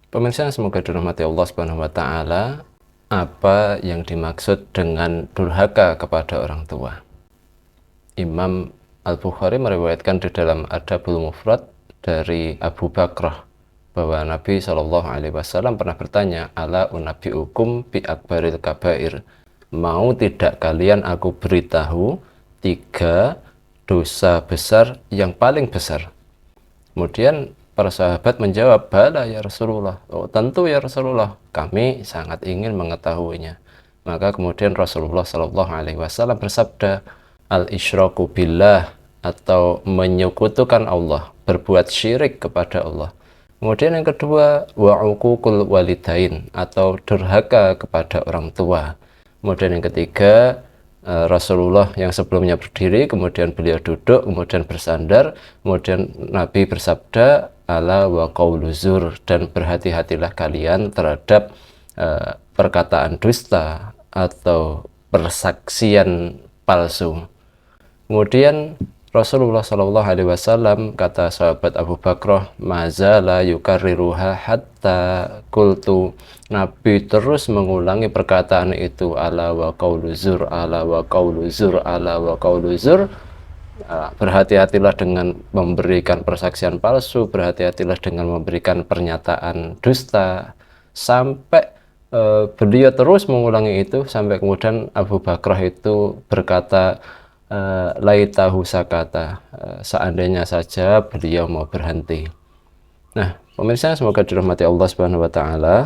Pemirsa, semoga dirahmati Allah Subhanahu wa taala. Apa yang dimaksud dengan durhaka kepada orang tua? Imam Al-Bukhari meriwayatkan di dalam Adabul Mufrad dari Abu Bakrah bahwa Nabi SAW pernah bertanya, ala unabbiukum bi akbaril kabair, mau tidak kalian aku beritahu 3 dosa besar yang paling besar? Kemudian para sahabat menjawab, bala ya Rasulullah, oh tentu ya Rasulullah, kami sangat ingin mengetahuinya. Maka kemudian Rasulullah SAW bersabda, al-isyraku billah, atau menyekutukan Allah, berbuat syirik kepada Allah. Kemudian yang kedua, wa uququl walidain, atau durhaka kepada orang tua. Kemudian yang ketiga, Rasulullah yang sebelumnya berdiri, kemudian beliau duduk, kemudian bersandar, kemudian Nabi bersabda, ala wa qaulu zur, dan berhati-hatilah kalian terhadap perkataan dusta atau persaksian palsu. Kemudian Rasulullah SAW, kata sahabat Abu Bakrah, mazala yukarriruha hatta kultu, Nabi terus mengulangi perkataan itu, ala wa qaulu zur, ala wa qaulu zur, ala wa qaulu zur. Berhati-hatilah dengan memberikan persaksian palsu, berhati-hatilah dengan memberikan pernyataan dusta, sampai beliau terus mengulangi itu, sampai kemudian Abu Bakrah itu berkata, laitahu sakata, seandainya saja beliau mau berhenti. Nah, pemirsa, semoga dirahmati Allah Subhanahu wa taala.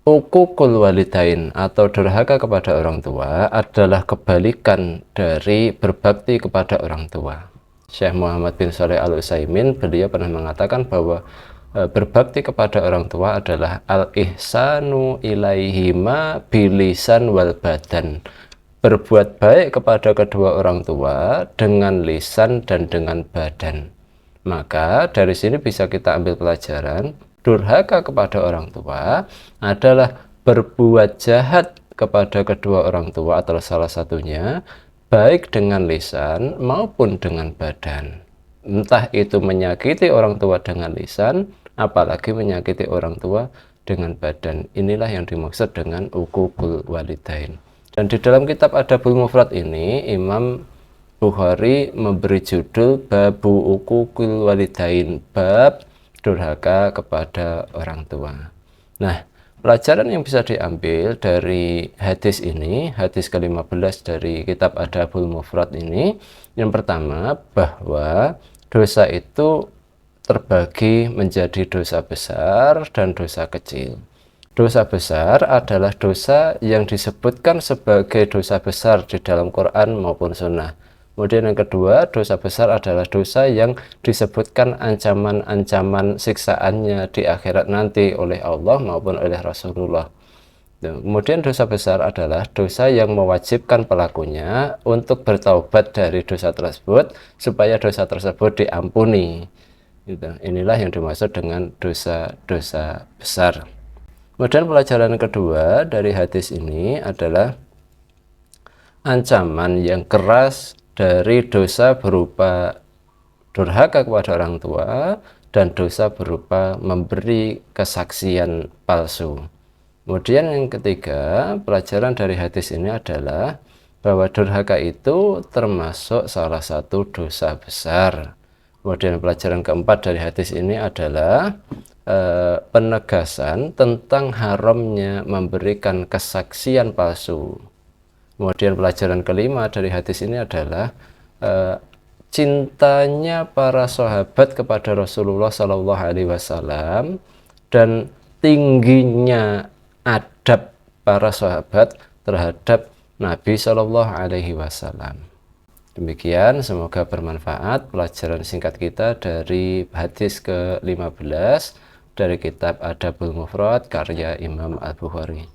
Uququl walidain atau durhaka kepada orang tua adalah kebalikan dari berbakti kepada orang tua. Syekh Muhammad bin Shalih Al-Utsaimin, beliau pernah mengatakan bahwa berbakti kepada orang tua adalah al-ihsanu ilaihima bilisan wal badan, berbuat baik kepada kedua orang tua dengan lisan dan dengan badan. Maka dari sini bisa kita ambil pelajaran, durhaka kepada orang tua adalah berbuat jahat kepada kedua orang tua atau salah satunya, baik dengan lisan maupun dengan badan. Entah itu menyakiti orang tua dengan lisan, apalagi menyakiti orang tua dengan badan. Inilah yang dimaksud dengan uququl walidain. Dan di dalam kitab Adabul Mufrad ini, Imam Bukhari memberi judul babu uququl walidain, bab durhaka kepada orang tua. Nah, pelajaran yang bisa diambil dari hadis ini, hadis ke-15 dari kitab Adabul Mufrad ini, yang pertama bahwa dosa itu terbagi menjadi dosa besar dan dosa kecil. Dosa besar adalah dosa yang disebutkan sebagai dosa besar di dalam Quran maupun Sunnah. Kemudian yang kedua, dosa besar adalah dosa yang disebutkan ancaman-ancaman siksaannya di akhirat nanti oleh Allah maupun oleh Rasulullah. Kemudian dosa besar adalah dosa yang mewajibkan pelakunya untuk bertaubat dari dosa tersebut supaya dosa tersebut diampuni. Inilah yang dimaksud dengan dosa-dosa besar. Kemudian pelajaran kedua dari hadis ini adalah ancaman yang keras dari dosa berupa durhaka kepada orang tua dan dosa berupa memberi kesaksian palsu. Kemudian yang ketiga, pelajaran dari hadis ini adalah bahwa durhaka itu termasuk salah satu dosa besar. Kemudian pelajaran keempat dari hadis ini adalah penegasan tentang haramnya memberikan kesaksian palsu. Kemudian pelajaran kelima dari hadis ini adalah cintanya para sahabat kepada Rasulullah SAW dan tingginya adab para sahabat terhadap Nabi SAW. Demikian, semoga bermanfaat pelajaran singkat kita dari hadis ke-15 dari kitab Adabul Mufrad karya Imam Al-Bukhari.